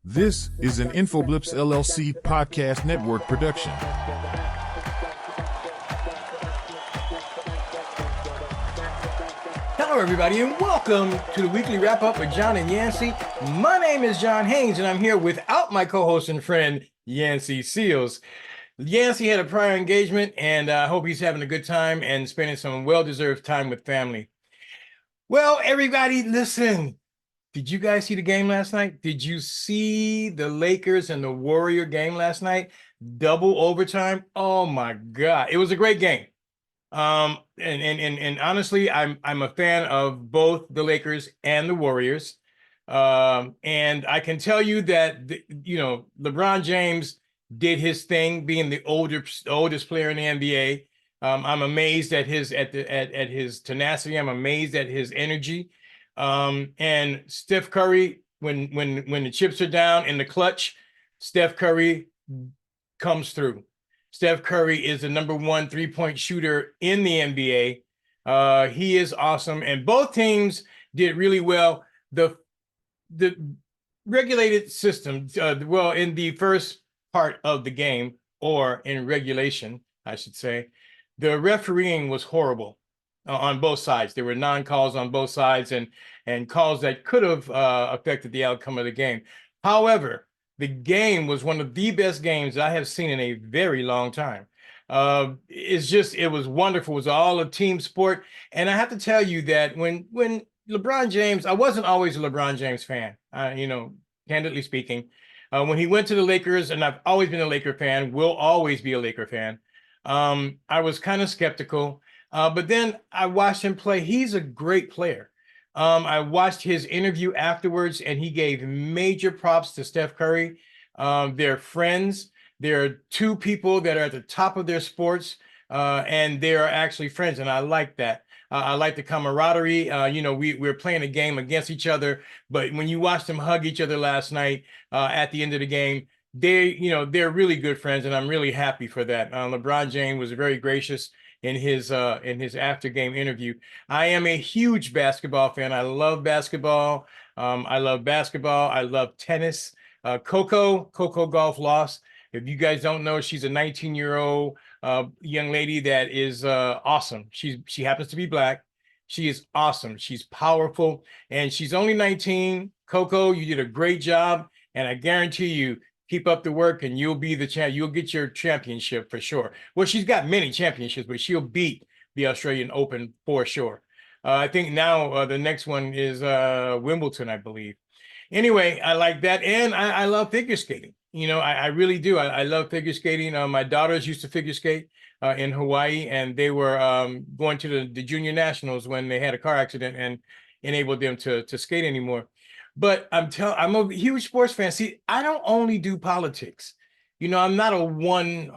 This is an InfoBlips LLC podcast network production. Hello, everybody, and welcome to the weekly wrap-up with John and Yancy. My name is John Haynes, and I'm here without my co-host and friend, Yancy Seals. Yancy had a prior engagement, and I hope he's having a good time and spending some well-deserved time with family. Well, everybody, listen. Did you guys see the game last night? Did you see the Lakers and the Warrior game last night? Double overtime. Oh my God. It was a great game. And honestly, I'm a fan of both the Lakers and the Warriors. And I can tell you that LeBron James did his thing, being the oldest player in the NBA. I'm amazed at his tenacity. I'm amazed at his energy. And Steph Curry, when the chips are down in the clutch, Steph Curry comes through. Steph Curry is the #1 3-point shooter in the NBA. He is awesome, and both teams did really well. The regulated system, in the first part of the game, or in regulation, I should say, the refereeing was horrible on both sides. There were non-calls on both sides and calls that could have affected the outcome of the game. However, the game was one of the best games I have seen in a very long time. It was wonderful. It was all a team sport. And I have to tell you that when LeBron James, I wasn't always a LeBron James fan, candidly speaking. When he went to the Lakers, and I've always been a Laker fan, will always be a Laker fan, I was kind of skeptical. But then I watched him play. He's a great player. I watched his interview afterwards, and he gave major props to Steph Curry. They're friends. There are two people that are at the top of their sports, and they are actually friends, and I like that. I like the camaraderie. We're playing a game against each other, but when you watch them hug each other last night at the end of the game, they're really good friends, and I'm really happy for that. LeBron James was very gracious in his after game interview. I am a huge basketball fan. I love basketball. I love tennis. Coco Golf lost. If you guys don't know, she's a 19-year-old young lady that is awesome. She happens to be Black. She is awesome. She's powerful, and she's only 19. Coco, you did a great job, and I guarantee you, keep up the work, and you'll be the champ. You'll get your championship for sure. Well, she's got many championships, but she'll beat the Australian Open for sure. I think now the next one is Wimbledon, I believe. Anyway, I like that, and I love figure skating. I really do. I love figure skating. My daughters used to figure skate in Hawaii, and they were going to the junior nationals when they had a car accident and enabled them to skate anymore. But I'm a huge sports fan. See, I don't only do politics. I'm not a one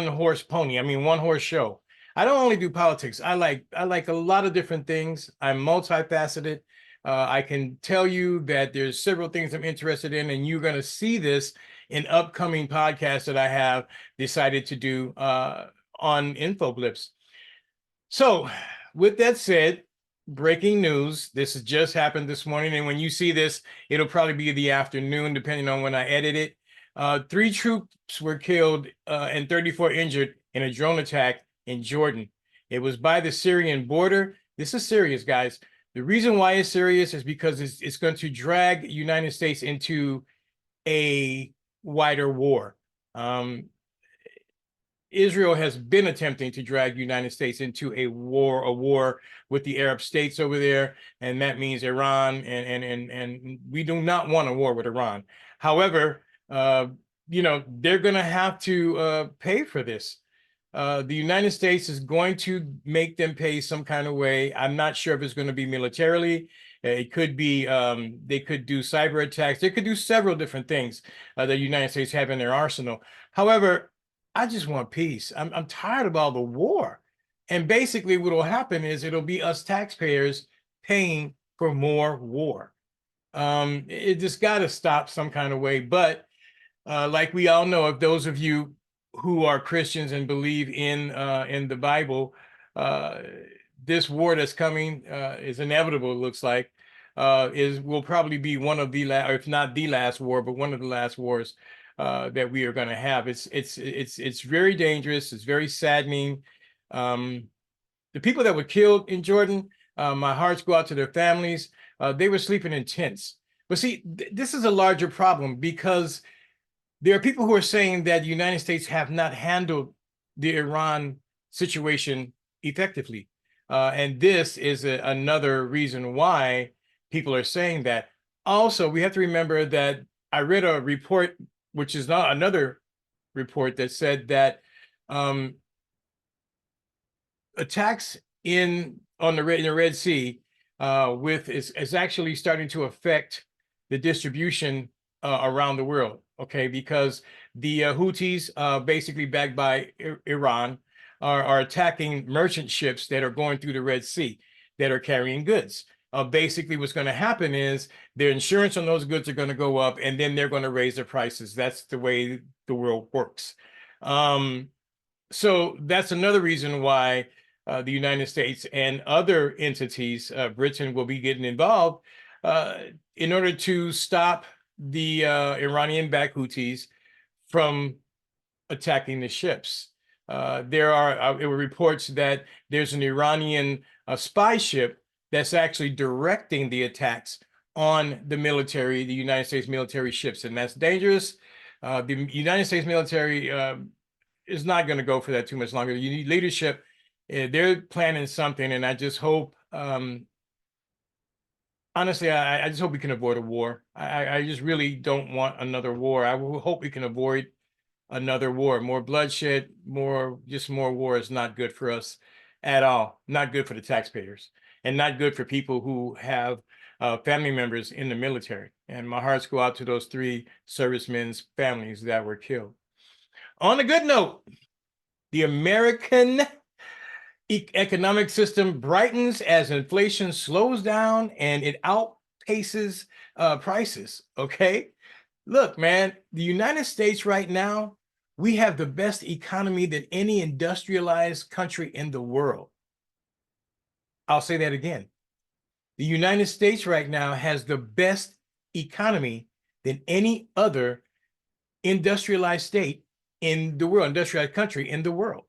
horse pony. I mean, one horse show. I don't only do politics. I like a lot of different things. I'm multifaceted. I can tell you that there's several things I'm interested in, and you're going to see this in upcoming podcasts that I have decided to do on InfoBlips. So, with that said, breaking news. This has just happened this morning, and when you see this, it'll probably be the afternoon, depending on when I edit it. 3 troops were killed and 34 injured in a drone attack in Jordan. It was by the Syrian border. This is serious, guys. The reason why it's serious is because it's going to drag the United States into a wider war. Israel has been attempting to drag the United States into a war with the Arab states over there, and that means Iran, and we do not want a war with Iran. However, they're going to have to pay for this. The United States is going to make them pay some kind of way. I'm not sure if it's going to be militarily. It could be, they could do cyber attacks. They could do several different things that the United States have in their arsenal. However, I just want peace. I'm tired of all the war. And basically what will happen is it'll be us taxpayers paying for more war. It just got to stop some kind of way. But like we all know, if those of you who are Christians and believe in the Bible, this war that's coming is inevitable, it looks like. will probably be one of the last, if not the last war, but one of the last wars that we are going to have. It's very dangerous. It's very saddening. The people that were killed in Jordan, my hearts go out to their families. They were sleeping in tents. But see, this is a larger problem because there are people who are saying that the United States have not handled the Iran situation effectively. And this is another reason why people are saying that. Also, we have to remember that I read a report, which is not another report, that said that attacks in the Red Sea is actually starting to affect the distribution around the world. Okay, because the Houthis, basically backed by Iran, are attacking merchant ships that are going through the Red Sea that are carrying goods. Basically, what's going to happen is their insurance on those goods are going to go up, and then they're going to raise their prices. That's the way the world works. So that's another reason why the United States and other entities, Britain, will be getting involved in order to stop the Iranian-backed Houthis from attacking the ships. There were reports that there's an Iranian spy ship that's actually directing the attacks on the military, the United States military ships, and that's dangerous. The United States military is not going to go for that too much longer. You need leadership. They're planning something, and I just hope, honestly, I just hope we can avoid a war. I just really don't want another war. I hope we can avoid another war. More bloodshed, more war is not good for us at all. Not good for the taxpayers, and not good for people who have family members in the military. And my hearts go out to those 3 servicemen's families that were killed. On a good note, the American economic system brightens as inflation slows down and it outpaces prices. Okay, look, man, the United States right now, we have the best economy than any industrialized country in the world. I'll say that again. The United States right now has the best economy than any other industrialized state in the world, industrialized country in the world.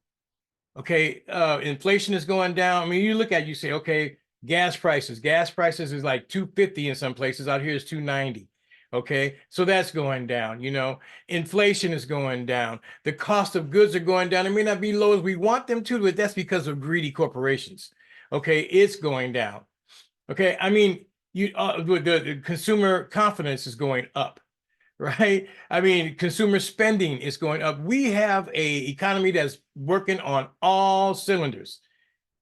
Okay, inflation is going down. I mean, you look at it, you say, okay, gas prices is like $2.50 in some places. Out here is $2.90. Okay, so that's going down. You know, inflation is going down. The cost of goods are going down. It may not be low as we want them to, but that's because of greedy corporations. Okay, it's going down. Okay, I mean, the consumer confidence is going up. Right? I mean, consumer spending is going up. We have a economy that's working on all cylinders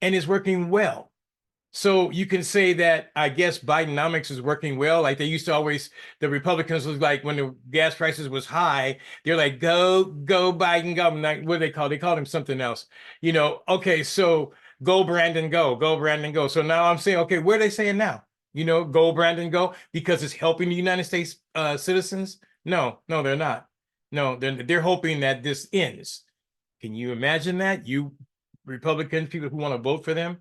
and is working well. So you can say that, I guess, Bidenomics is working well. Like they used to always, the Republicans was like, when the gas prices was high, they're like, go Biden, go. What do they call? They called him something else. You know, okay, so go Brandon, go Brandon, go. So now I'm saying, okay, what are they saying now? You know, go Brandon, go, because it's helping the United States citizens? No, they're not. No, they're hoping that this ends. Can you imagine that? You Republicans, people who want to vote for them,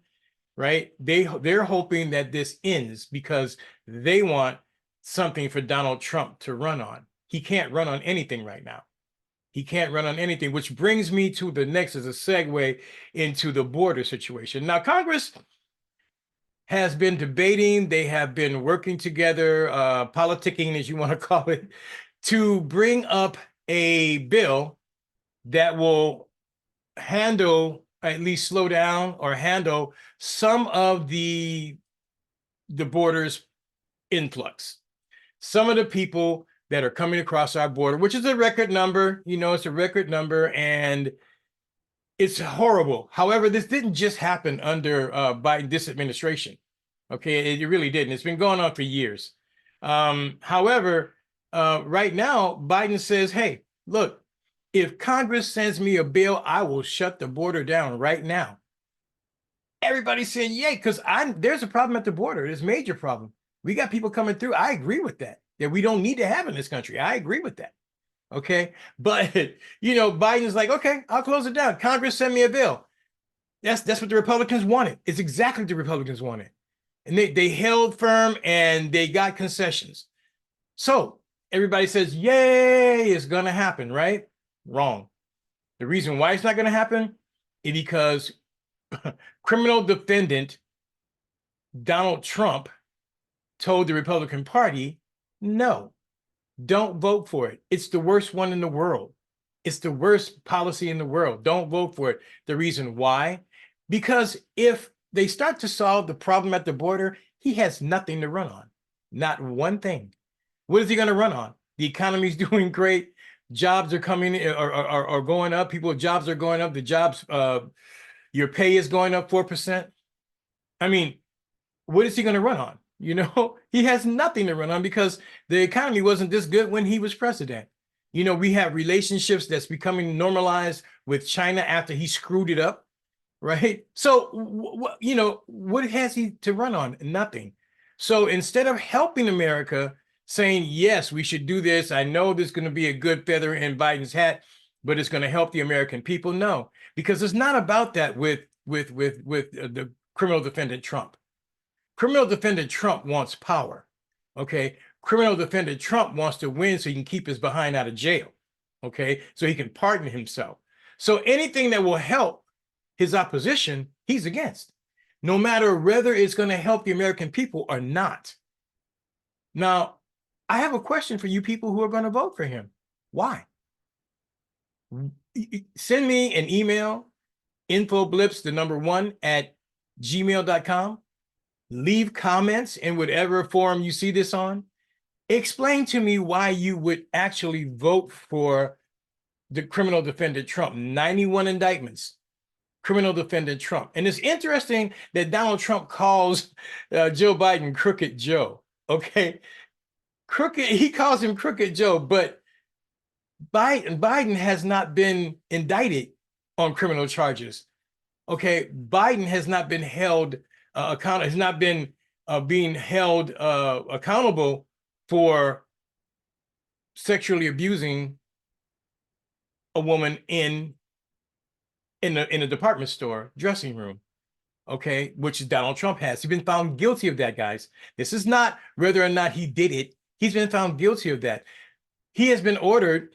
right? They're hoping that this ends because they want something for Donald Trump to run on. He can't run on anything right now. He can't run on anything, which brings me to the next as a segue into the border situation. Now, Congress has been debating, they have been working together, politicking, as you want to call it, to bring up a bill that will handle, at least slow down or handle some of the border's influx. Some of the people that are coming across our border, which is a record number, you know, it's a record number, and it's horrible. However, this didn't just happen under this administration. Okay, it really didn't. It's been going on for years. However, right now, Biden says, hey, look, if Congress sends me a bill, I will shut the border down right now. Everybody's saying, yay, because there's a problem at the border. There's a major problem. We got people coming through. I agree with that we don't need to have in this country. I agree with that. Okay, but you know, Biden's like, okay, I'll close it down. Congress send me a bill. That's what the Republicans wanted. It's exactly what the Republicans wanted. And they held firm and they got concessions. So everybody says, yay, it's going to happen, right? Wrong. The reason why it's not going to happen is because criminal defendant Donald Trump told the Republican Party, no, don't vote for it. It's the worst one in the world. It's the worst policy in the world. Don't vote for it. The reason why? Because if they start to solve the problem at the border, he has nothing to run on. Not one thing. What is he going to run on? The economy's doing great. Jobs are coming are going up. People's jobs are going up. The jobs, your pay is going up 4%. I mean, what is he going to run on? You know, he has nothing to run on because the economy wasn't this good when he was president. You know, we have relationships that's becoming normalized with China after he screwed it up, right? So, you know, what has he to run on? Nothing. So instead of helping America, saying, yes, we should do this. I know there's going to be a good feather in Biden's hat, but it's going to help the American people. No, because it's not about that with the criminal defendant Trump. Criminal defendant Trump wants power. Okay. Criminal defendant Trump wants to win so he can keep his behind out of jail. Okay. So he can pardon himself. So anything that will help his opposition, he's against, no matter whether it's going to help the American people or not. Now, I have a question for you people who are going to vote for him. Why? Send me an email, infoblips1@gmail.com. Leave comments in whatever forum you see this on. Explain to me why you would actually vote for the criminal defendant Trump. 91 indictments, criminal defendant Trump. And it's interesting that Donald Trump calls Joe Biden Crooked Joe. Okay. Crooked, he calls him Crooked Joe, but Biden has not been indicted on criminal charges. Okay. Biden has not been held accountable, has not been being held accountable for sexually abusing a woman in a department store dressing room. Okay, which Donald Trump has. He's been found guilty of that, guys. This is not whether or not he did it. He's been found guilty of that. He has been ordered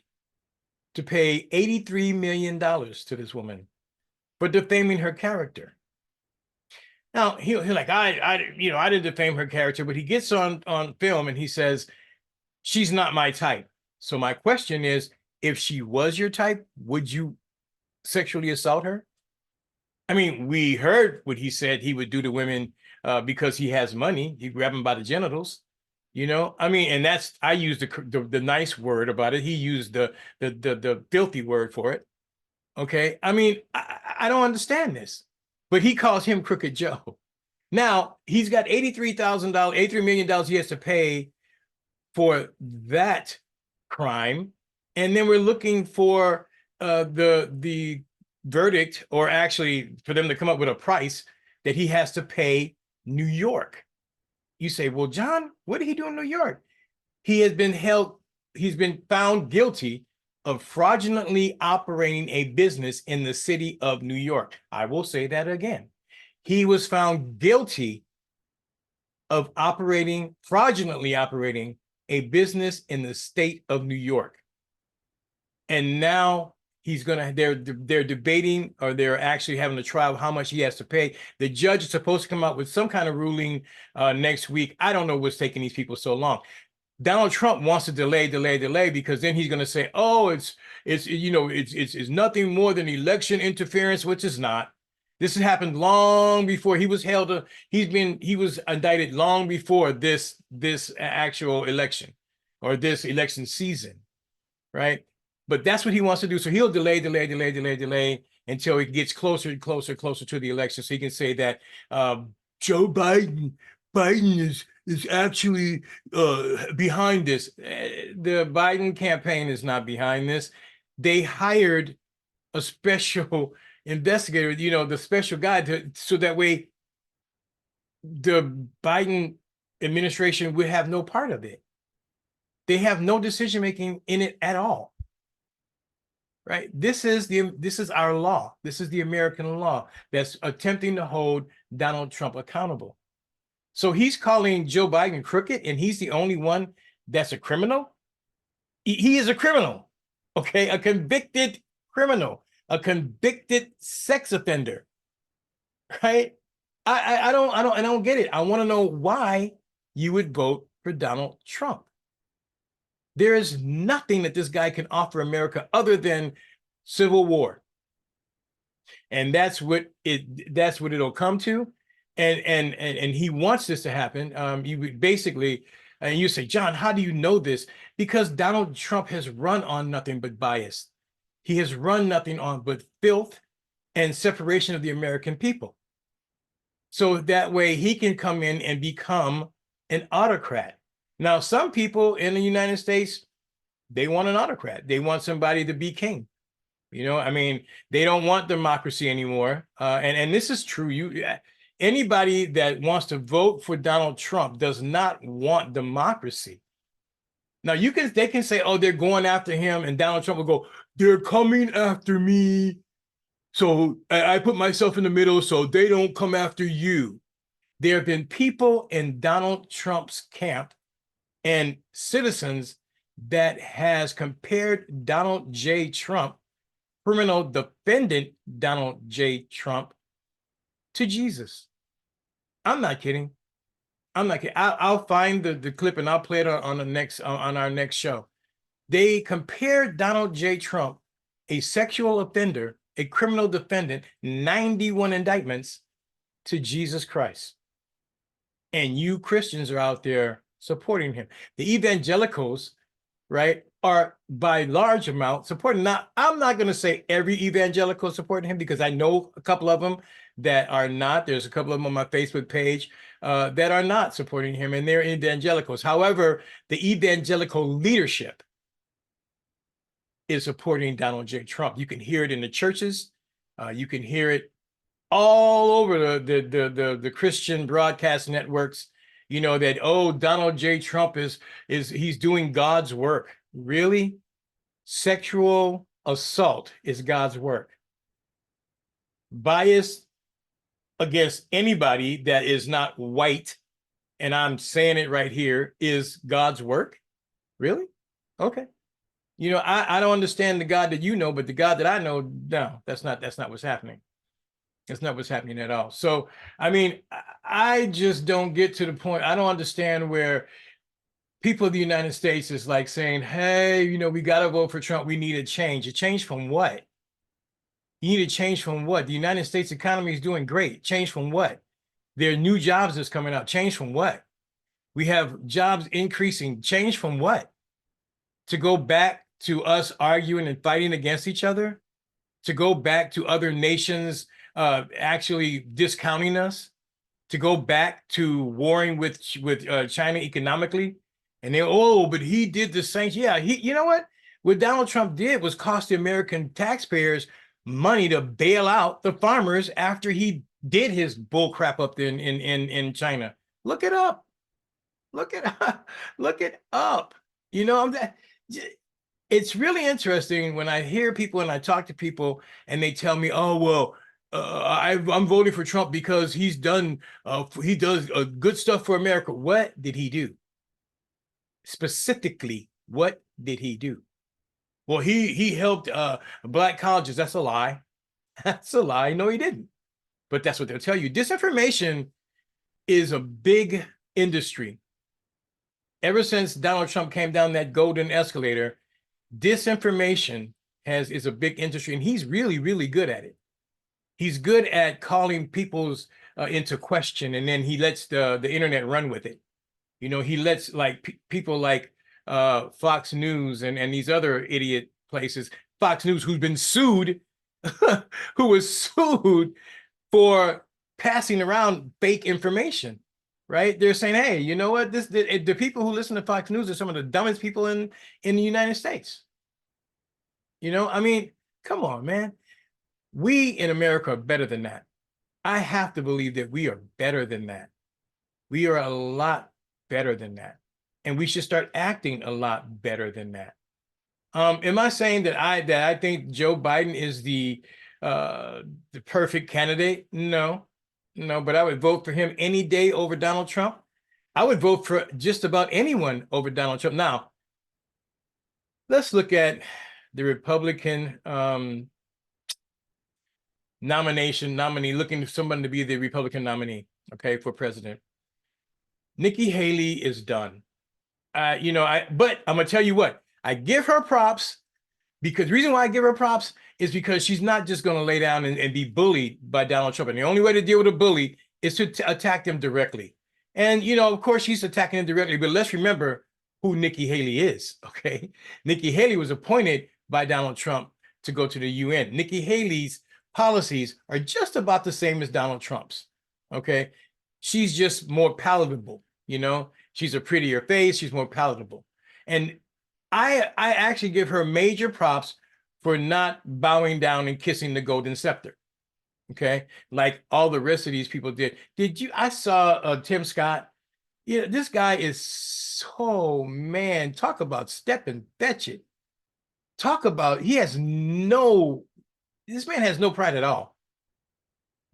to pay $83 million to this woman for defaming her character. Now he'll like, I didn't defame her character, but he gets on film and he says, she's not my type. So my question is, if she was your type, would you sexually assault her? I mean, we heard what he said he would do to women because he has money. He grab them by the genitals, you know. I mean, and that's, I used the nice word about it. He used the filthy word for it. Okay, I mean, I don't understand this, but he calls him Crooked Joe. Now he's got $83 million he has to pay for that crime, and then we're looking for the verdict, or actually for them to come up with a price that he has to pay New York. You say, well, John, what did he do in New York? He has been held, he's been found guilty of fraudulently operating a business in the city of New York. I will say that again. He was found guilty of fraudulently operating a business in the state of New York. And now they're debating, or they're actually having a trial of how much he has to pay. The judge is supposed to come out with some kind of ruling next week. I don't know what's taking these people so long. Donald Trump wants to delay, because then he's going to say, oh, it's nothing more than election interference, which is not. This has happened long before he was held. He was indicted long before this actual election, or this election season, right? But that's what he wants to do. So he'll delay until it gets closer and closer to the election, so he can say that Joe Biden is actually behind this. The Biden campaign is not behind this. They hired a special investigator, the special guy, so that way the Biden administration would have no part of it. They have no decision making in it at all. Right? This is our law. This is the American law that's attempting to hold Donald Trump accountable. So he's calling Joe Biden crooked, and he's the only one that's a criminal. He is a criminal, okay? A convicted criminal, a convicted sex offender, right? I don't get it. I want to know why you would vote for Donald Trump. There is nothing that this guy can offer America other than civil war. And that's what it'll come to. And he wants this to happen. You would basically, and you say, John, how do you know this? Because Donald Trump has run on nothing but bias. He has run nothing on but filth and separation of the American people. So that way he can come in and become an autocrat. Now, some people in the United States, they want an autocrat. They want somebody to be king. You know, I mean, they don't want democracy anymore. And this is true. Anybody that wants to vote for Donald Trump does not want democracy. Now, they can say, oh, they're going after him, and Donald Trump will go, they're coming after me. So I put myself in the middle so they don't come after you. There have been people in Donald Trump's camp and citizens that has compared Donald J. Trump, criminal defendant Donald J. Trump, to Jesus. I'm not kidding. I'm not kidding. I'll find the clip and I'll play it on our next show. They compared Donald J. Trump, a sexual offender, a criminal defendant, 91 indictments, to Jesus Christ. And you Christians are out there supporting him. The evangelicals, right, are by large amount supporting. Now, I'm not going to say every evangelical supporting him, because I know a couple of them that are not. There's a couple of them on my Facebook page that are not supporting him, and they're evangelicals. However, the evangelical leadership is supporting Donald J. Trump. You can hear it in the churches. You can hear it all over the Christian broadcast networks. You know that, oh, Donald J. Trump he's doing God's work. Really? Sexual assault is God's work. Bias against anybody that is not white, and I'm saying it right here, is God's work. Really? Okay. You know, I don't understand the God that you know, but the God that I know, no, that's not what's happening. That's not what's happening at all. So, I mean, I just don't get to the point. I don't understand where people of the United States is like saying, hey, you know, we got to vote for Trump. We need a change. A change from what? You need a change from what? The United States economy is doing great. Change from what? There are new jobs that's coming out. Change from what? We have jobs increasing. Change from what? To go back to us arguing and fighting against each other? To go back to other nations actually discounting us? To go back to warring with China economically? And they, oh, but he did the same. Yeah, you know what? What Donald Trump did was cost the American taxpayers money to bail out the farmers after he did his bull crap up there in China. Look it up. Look it up. Look it up. You know, it's really interesting when I hear people and I talk to people and they tell me, oh, well, I'm voting for Trump because he does good stuff for America. What did he do? Specifically, what did he do? Well, he helped Black colleges. That's a lie. That's a lie. No, he didn't. But that's what they'll tell you. Disinformation is a big industry. Ever since Donald Trump came down that golden escalator, disinformation is a big industry, and he's really, really good at it. He's good at calling people's into question, and then he lets the internet run with it. You know, he lets like people like Fox News and these other idiot places. Fox News, who's been sued, who was sued for passing around fake information, right? They're saying, hey, you know what? The people who listen to Fox News are some of the dumbest people in the United States. You know, I mean, come on, man. We in America are better than that. I have to believe that we are better than that. We are a lot better than that. And we should start acting a lot better than that. Am I saying that I think Joe Biden is the perfect candidate? No. No, but I would vote for him any day over Donald Trump. I would vote for just about anyone over Donald Trump. Now, let's look at the Republican nominee, looking for someone to be the Republican nominee, okay, for president. Nikki Haley is done. But I'm gonna tell you what, I give her props because the reason why I give her props is because she's not just gonna lay down and be bullied by Donald Trump. And the only way to deal with a bully is to attack them directly. And of course, she's attacking him directly, but let's remember who Nikki Haley is, okay? Nikki Haley was appointed by Donald Trump to go to the UN. Nikki Haley's policies are just about the same as Donald Trump's, okay? She's just more palatable, She's a prettier face, she's more palatable. And I actually give her major props for not bowing down and kissing the golden scepter, okay? Like all the rest of these people did. I saw Tim Scott. Yeah, this guy is so, man, talk about step and fetch it. Talk about, this man has no pride at all.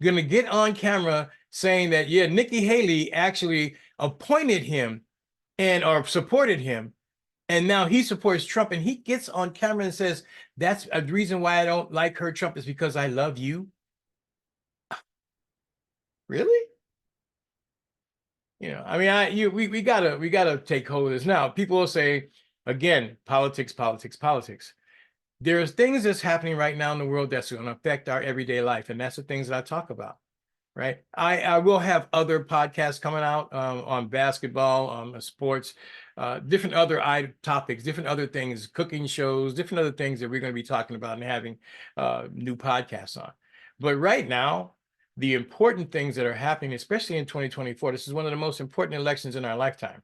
Gonna get on camera saying that, yeah, Nikki Haley actually appointed him or supported him, and now he supports Trump, and he gets on camera and says, that's a reason why I don't like her, Trump, is because I love you. Really? We gotta take hold of this. Now, people will say, again, politics. There's things that's happening right now in the world that's going to affect our everyday life, and that's the things that I talk about, right? I will have other podcasts coming out on basketball, on sports, different other topics, different other things, cooking shows, different other things that we're going to be talking about and having new podcasts on. But right now, the important things that are happening, especially in 2024, this is one of the most important elections in our lifetime.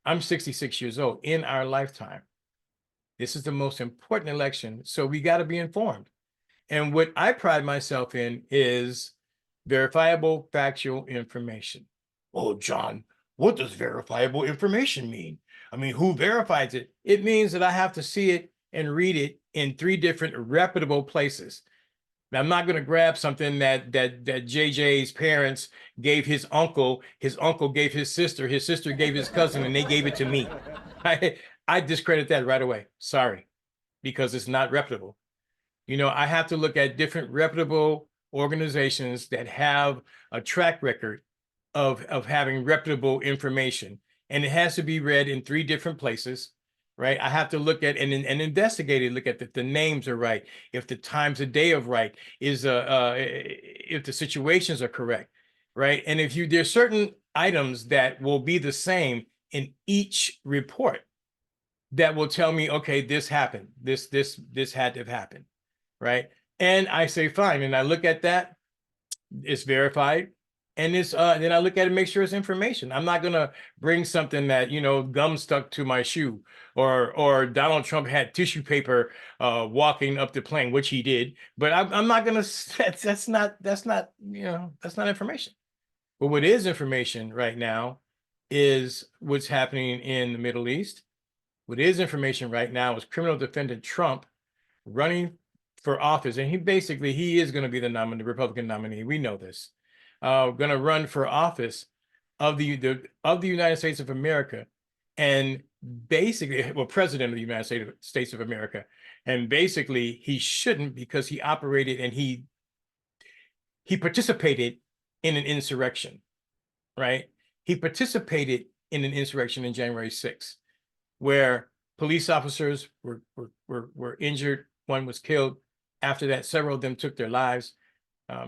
I'm 66 years old. In our lifetime, this is the most important election, so we got to be informed. And what I pride myself in is verifiable, factual information. Oh, John, what does verifiable information mean? I mean, who verifies it? It means that I have to see it and read it in 3 different reputable places. Now, I'm not going to grab something that JJ's parents gave his uncle gave his sister gave his cousin, and they gave it to me. I discredit that right away. Sorry, because it's not reputable. I have to look at different reputable organizations that have a track record of having reputable information, and it has to be read in 3 different places, right? I have to look at and investigate it, look at the names are right, if the times of day of right is if the situations are correct, right? And if there's certain items that will be the same in each report that will tell me, okay, this happened, this had to have happened, right? And I say, fine, and I look at that, it's verified, and it's then I look at it, make sure it's information. I'm not gonna bring something that gum stuck to my shoe, or Donald Trump had tissue paper walking up the plane, which he did, but I'm not gonna. That's not information. But what is information right now is what's happening in the Middle East. What is information right now is criminal defendant Trump running for office, and he is going to be the Republican nominee. We know this. Going to run for office of the United States of America, and basically, well, president of the United States of America, and basically he shouldn't, because he operated and he participated in an insurrection, right? He participated in an insurrection in January 6th, where police officers were injured. One was killed. After that, several of them took their lives,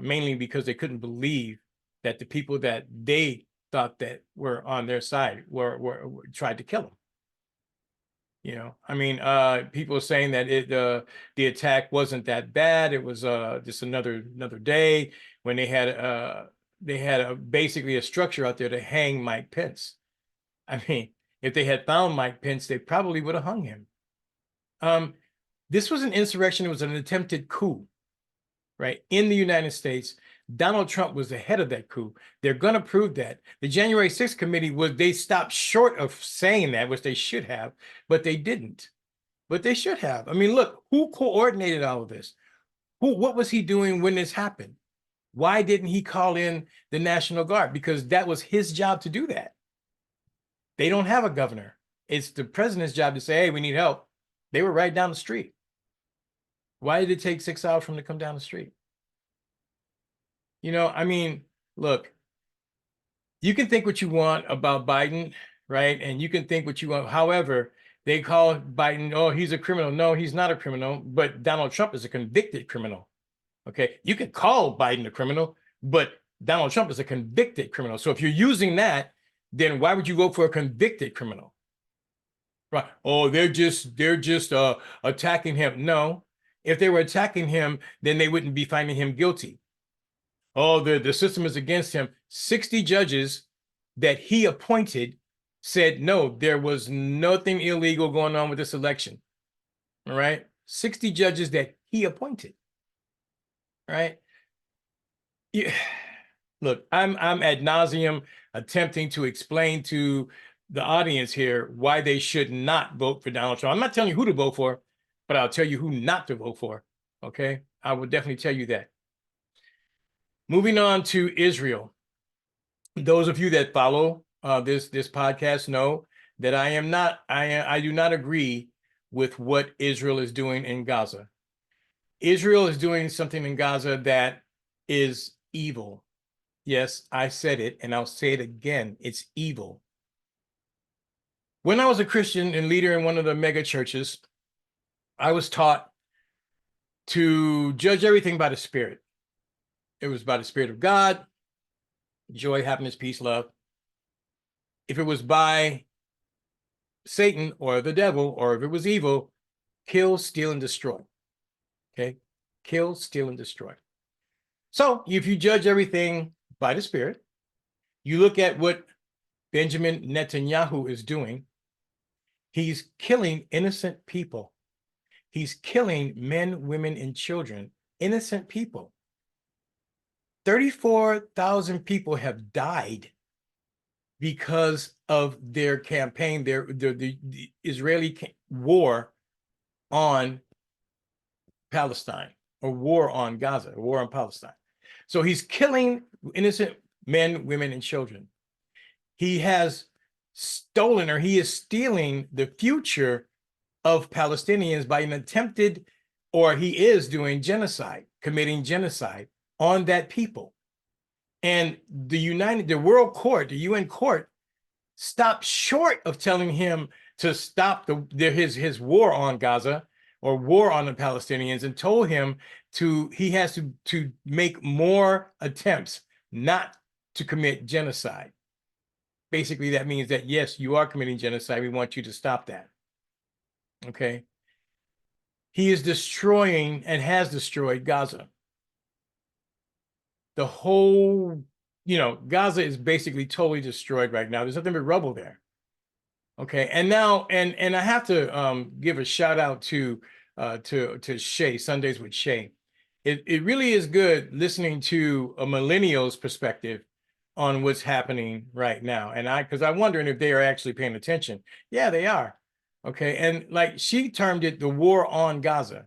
mainly because they couldn't believe that the people that they thought that were on their side were tried to kill them. People are saying that the attack wasn't that bad. It was just another day when they had basically a structure out there to hang Mike Pence. If they had found Mike Pence, they probably would have hung him. This was an insurrection. It was an attempted coup, right? In the United States, Donald Trump was the head of that coup. They're going to prove that. The January 6th committee they stopped short of saying that, which they should have, but they didn't. But they should have. Look, who coordinated all of this? What was he doing when this happened? Why didn't he call in the National Guard? Because that was his job to do that. They don't have a governor. It's the president's job to say, hey, we need help. They were right down the street. Why did it take 6 hours for them to come down the street? You know, I mean, look, you can think what you want about Biden, right? And you can think what you want. However, they call Biden, oh, he's a criminal. No, he's not a criminal, but Donald Trump is a convicted criminal. Okay, you can call Biden a criminal, but Donald Trump is a convicted criminal. So if you're using that, then why would you vote for a convicted criminal? Right? Oh, they're just attacking him. No, if they were attacking him, then they wouldn't be finding him guilty. Oh, the system is against him. 60 judges that he appointed said no, there was nothing illegal going on with this election. All right, 60 judges that he appointed. Right? Yeah. Look, I'm ad nauseum attempting to explain to the audience here why they should not vote for Donald Trump. I'm not telling you who to vote for, but I'll tell you who not to vote for. Okay, I will definitely tell you that. Moving on to Israel. Those of you that follow this podcast know that I do not agree with what Israel is doing in Gaza. Israel is doing something in Gaza that is evil. Yes, I said it, and I'll say it again. It's evil. When I was a Christian and leader in one of the mega churches, I was taught to judge everything by the Spirit. It was by the Spirit of God, joy, happiness, peace, love. If it was by Satan or the devil, or if it was evil, kill, steal, and destroy. Okay? Kill, steal, and destroy. So if you judge everything by the Spirit, you look at what Benjamin Netanyahu is doing. He's killing innocent people. He's killing men, women, and children, innocent people. 34,000 people have died because of their campaign, the Israeli war on Palestine, or war on Gaza, or war on Palestine. So he's killing innocent men, women, and children. He has stolen, or he is stealing, the future of Palestinians by an attempted, or he is doing genocide, committing genocide on that people. And the world court, the UN court, stopped short of telling him to stop his war on Gaza or war on the Palestinians, and told him he has to make more attempts not to commit genocide. Basically, that means that, yes, you are committing genocide. We want you to stop that. Okay. He is destroying and has destroyed Gaza. The whole, Gaza is basically totally destroyed right now. There's nothing but rubble there. Okay. And now, and I have to give a shout out to Shay, Sundays with Shay. It really is good listening to a millennial's perspective on what's happening right now. And because I'm wondering if they are actually paying attention. Yeah, they are. Okay. And like she termed it the war on Gaza.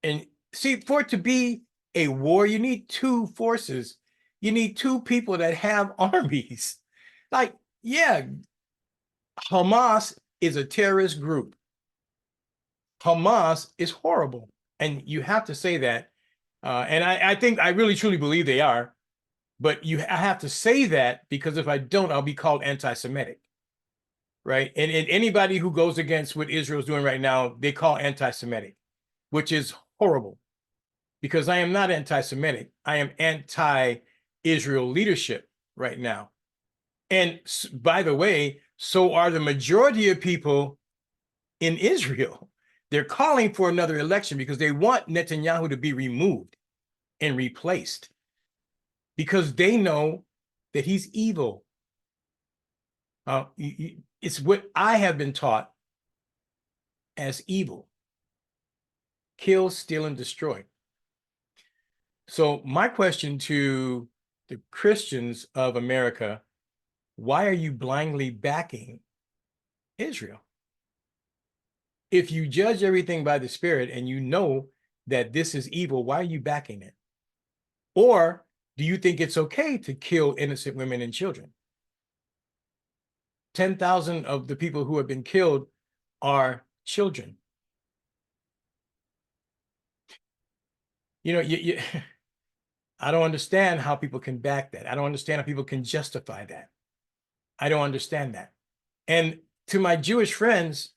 And see, for it to be a war, you need two forces. You need two people that have armies. Like, yeah, Hamas is a terrorist group. Hamas is horrible. And you have to say that. And I think, I really truly believe they are. But I have to say that, because if I don't, I'll be called anti-Semitic. Right? And anybody who goes against what Israel's doing right now, they call anti-Semitic, which is horrible. Because I am not anti-Semitic. I am anti-Israel leadership right now. And by the way, so are the majority of people in Israel. They're calling for another election because they want Netanyahu to be removed and replaced, because they know that he's evil. It's what I have been taught as evil. Kill, steal, and destroy. So my question to the Christians of America, why are you blindly backing Israel? If you judge everything by the Spirit and you know that this is evil, why are you backing it? Or Do you think it's okay to kill innocent women and children? 10,000 of the people who have been killed are children. You know, I don't understand how people can back that. I don't understand how people can justify that. I don't understand that. And to my Jewish friends,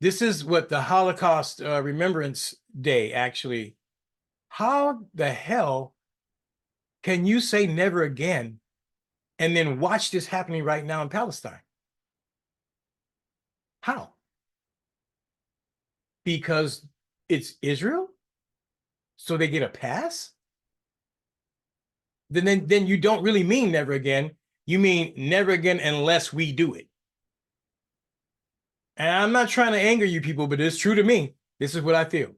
this is what the Holocaust Remembrance Day actually. How the hell can you say never again and then watch this happening right now in Palestine? How? Because it's Israel? So they get a pass? Then you don't really mean never again. You mean never again unless we do it. And I'm not trying to anger you people, but it's true to me. This is what I feel.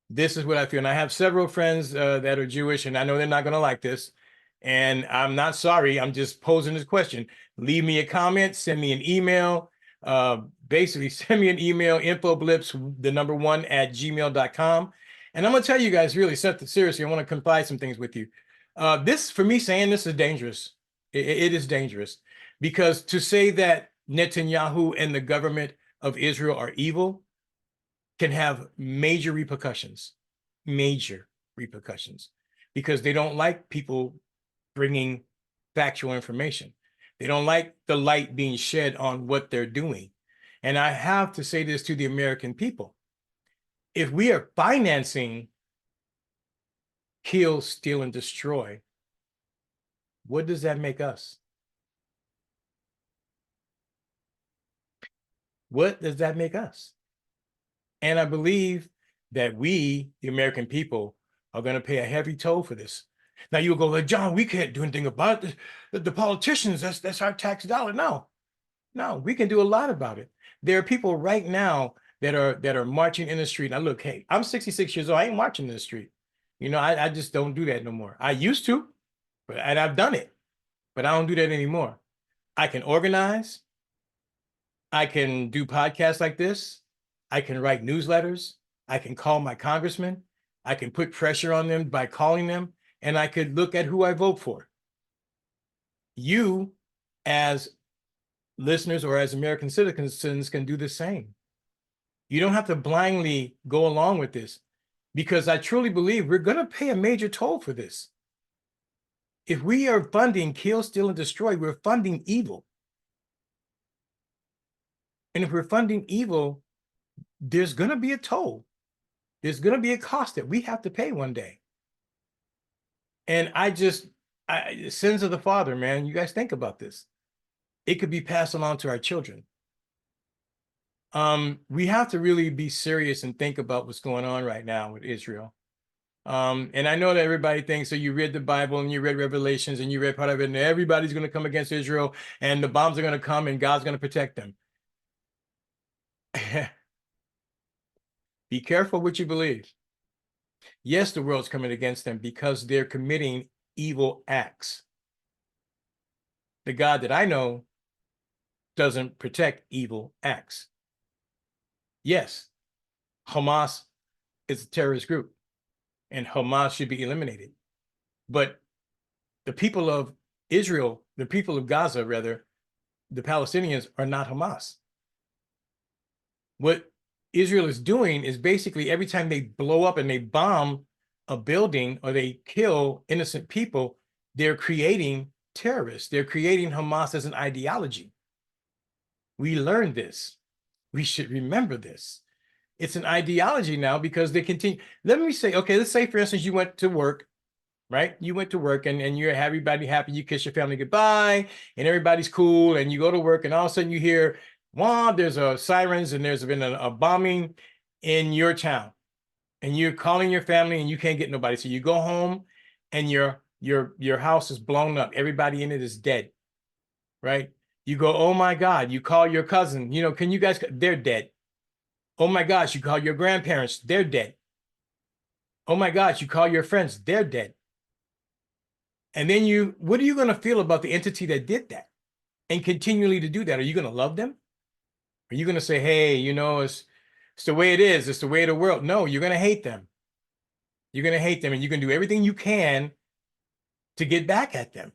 This is what I feel. And I have several friends that are Jewish, and I know they're not going to like this. And I'm not sorry. I'm just posing this question. Leave me a comment, send me an email. Basically, send me an email, infoblips1@gmail.com. And I'm going to tell you guys really seriously, I want to confide some things with you. This, for me, saying this is dangerous. It is dangerous because to say that Netanyahu and the government of Israel are evil can have major repercussions, because they don't like people bringing factual information. They don't like the light being shed on what they're doing. And I have to say this to the American people. If we are financing kill, steal, and destroy, what does that make us? What does that make us? And I believe that we, the American people, are going to pay a heavy toll for this. Now you'll go, like, John, we can't do anything about it. The politicians, that's our tax dollar. No, we can do a lot about it. There are people right now that are marching in the street. Now look, hey, I'm 66 years old. I ain't marching in the street. You know, I just don't do that no more. I used to, and I've done it, but I don't do that anymore. I can organize. I can do podcasts like this. I can write newsletters. I can call my congressman. I can put pressure on them by calling them, and I could look at who I vote for. You, as listeners or as American citizens, can do the same. You don't have to blindly go along with this, because I truly believe we're going to pay a major toll for this. If we are funding kill, steal, and destroy, we're funding evil. And if we're funding evil, there's going to be a toll. There's going to be a cost that we have to pay one day. And sins of the father, man, you guys think about this. It could be passed along to our children. We have to really be serious and think about what's going on right now with Israel. And I know that everybody thinks that you read the Bible and you read Revelations and you read part of it, and everybody's going to come against Israel and the bombs are going to come and God's going to protect them. Be careful what you believe. Yes, the world's coming against them because they're committing evil acts. The God that I know doesn't protect evil acts. Yes, Hamas is a terrorist group and Hamas should be eliminated. But the people of Israel, the people of Gaza, rather, the Palestinians are not Hamas. What Israel is doing is basically every time they blow up and they bomb a building or they kill innocent people, they're creating terrorists. They're creating Hamas as an ideology. We learned this. We should remember this. It's an ideology now because they continue. Let me say, okay, let's say, for instance, you went to work, right? You went to work and you're everybody happy. You kiss your family goodbye and everybody's cool. And you go to work and all of a sudden you hear, wow, there's sirens and there's been a bombing in your town. And you're calling your family and you can't get nobody. So you go home and your house is blown up. Everybody in it is dead, right? You go, oh my God, you call your cousin, you know, can you guys, they're dead. Oh my gosh, you call your grandparents, they're dead. Oh my gosh, you call your friends, they're dead. And then what are you going to feel about the entity that did that and continually to do that? Are you going to love them? Are you going to say, hey, you know, it's the way it is. It's the way of the world. No, you're going to hate them. You're going to hate them and you can do everything you can to get back at them.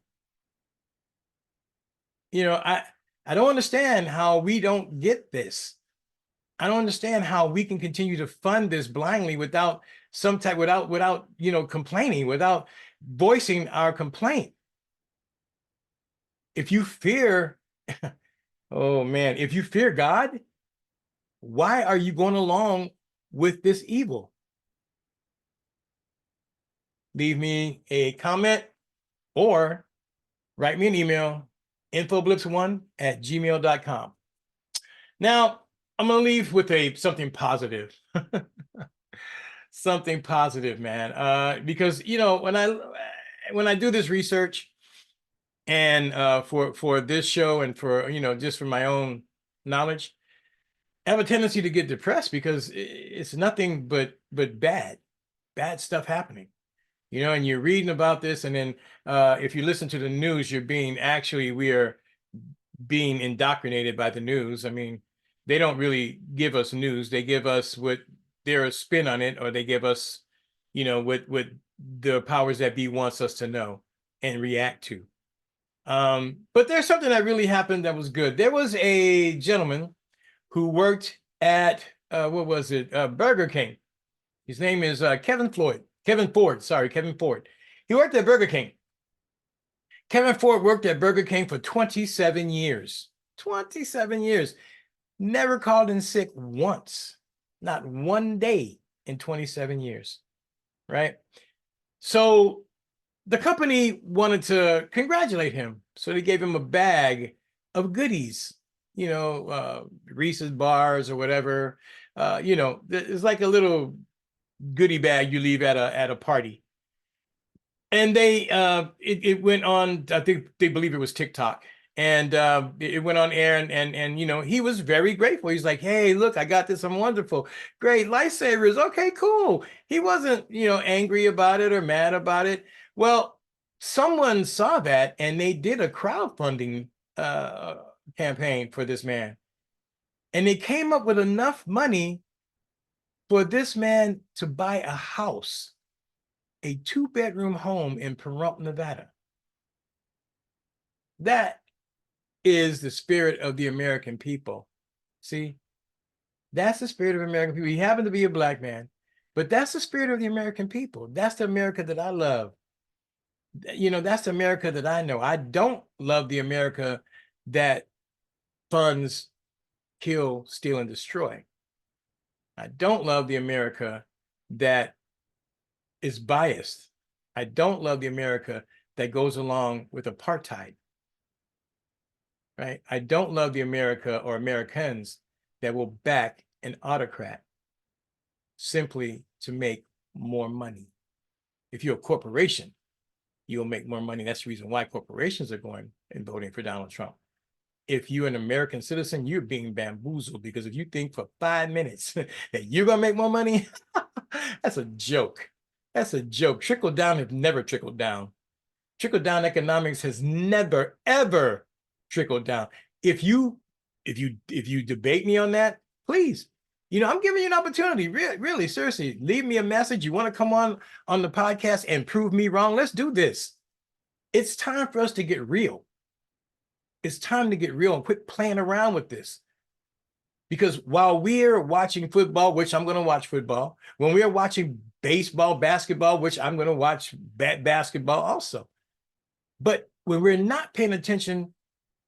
You know, I don't understand how we don't get this. I don't understand how we can continue to fund this blindly without some type, without, you know, complaining, without voicing our complaint. If you fear, oh man, if you fear God, why are you going along with this evil? Leave me a comment or write me an email, infoblips1@gmail.com. Now, I'm going to leave with something positive. Something positive, man. Because, you know, when I do this research and for this show and for, you know, just for my own knowledge, I have a tendency to get depressed because it's nothing but bad stuff happening. You know, and you're reading about this, and then if you listen to the news, we are being indoctrinated by the news. I mean, they don't really give us news. They give us what their spin on it, or they give us, you know, what the powers that be wants us to know and react to. But there's something that really happened that was good. There was a gentleman who worked at Burger King. His name is Kevin Ford. He worked at Burger King. Kevin Ford worked at Burger King for 27 years. 27 years. Never called in sick once. Not one day in 27 years. Right? So the company wanted to congratulate him. So they gave him a bag of goodies. You know, Reese's bars or whatever. You know, it's like a little goodie bag you leave at a party. And it went on, I think they believe it was TikTok. And it went on air, and you know, he was very grateful. He's like, hey, look, I got this. I'm wonderful. Great, lifesavers. Okay, cool. He wasn't, you know, angry about it or mad about it. Well, someone saw that and they did a crowdfunding campaign for this man. And they came up with enough money for this man to buy a house, a 2-bedroom home in Pahrump, Nevada. That is the spirit of the American people. See, that's the spirit of American people. He happened to be a black man, but that's the spirit of the American people. That's the America that I love. You know, that's the America that I know. I don't love the America that funds, kill, steal, and destroy. I don't love the America that is biased. I don't love the America that goes along with apartheid. Right? I don't love the America or Americans that will back an autocrat simply to make more money. If you're a corporation, you'll make more money. That's the reason why corporations are going and voting for Donald Trump. If you're an American citizen, you're being bamboozled, because if you think for 5 minutes that you're going to make more money, that's a joke. That's a joke. Trickle down has never trickled down. Trickle down economics has never, ever trickled down. If you debate me on that, please. You know, I'm giving you an opportunity. Really, seriously, leave me a message. You want to come on the podcast and prove me wrong? Let's do this. It's time for us to get real. It's time to get real and quit playing around with this. Because while we're watching football, which I'm going to watch football, when we're watching baseball, basketball, which I'm going to watch basketball also. But when we're not paying attention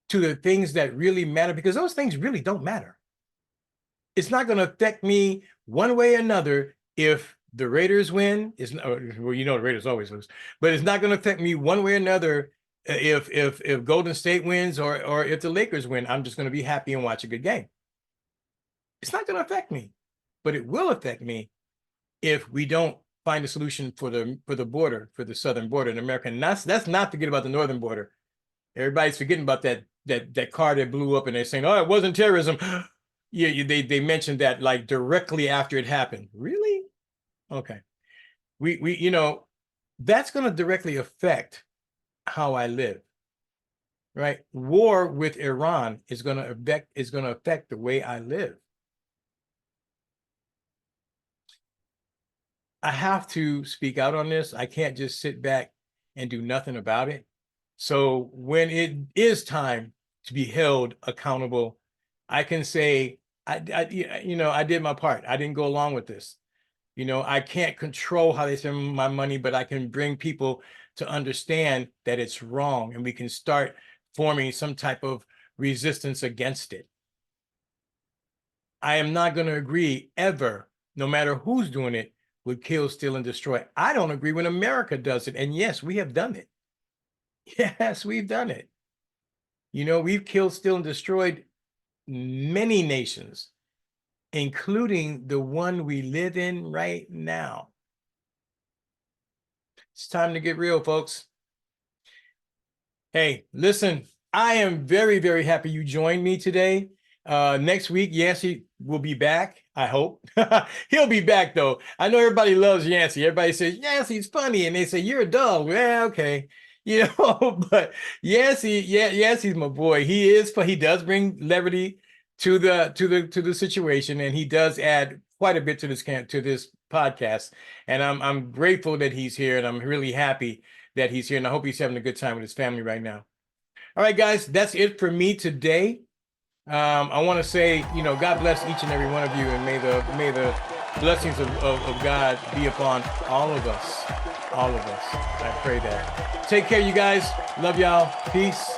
to the things that really matter, because those things really don't matter. It's not going to affect me one way or another if the Raiders win. Well, you know, the Raiders always lose, but it's not going to affect me one way or another if Golden State wins or if the Lakers win. I'm just going to be happy and watch a good game. It's not going to affect me, but it will affect me if we don't find a solution for the border, for the southern border in America. And that's not forget about the northern border. Everybody's forgetting about that car that blew up, and they're saying, oh, it wasn't terrorism. Yeah, they mentioned that like directly after it happened. Really? Okay. We you know, that's going to directly affect how I live. Right? War with Iran is going to affect the way I live. I have to speak out on this. I can't just sit back and do nothing about it. So when it is time to be held accountable, I can say, I did my part. I didn't go along with this. I can't control how they spend my money, but I can bring people to understand that it's wrong, and we can start forming some type of resistance against it. I am not going to agree ever, no matter who's doing it, with kill, steal, and destroy. I don't agree when America does it. And yes, we have done it. Yes, we've done it. We've killed, steal, and destroyed many nations, including the one we live in right now. It's time to get real, folks. Hey, listen, I am very, very happy you joined me today. Next week, Yancy will be back, I hope. He'll be back, though. I know everybody loves Yancy. Everybody says, Yancy's funny, and they say, you're a dog. Well, okay. But Yancy's my boy. He does bring levity to the situation, and he does add quite a bit to this podcast. And I'm grateful that he's here, and I'm really happy that he's here, and I hope he's having a good time with his family right now. All right, guys, that's it for me today. I want to say, God bless each and every one of you, and may the blessings of God be upon all of us. All of us. I pray that. Take care, you guys. Love y'all. Peace.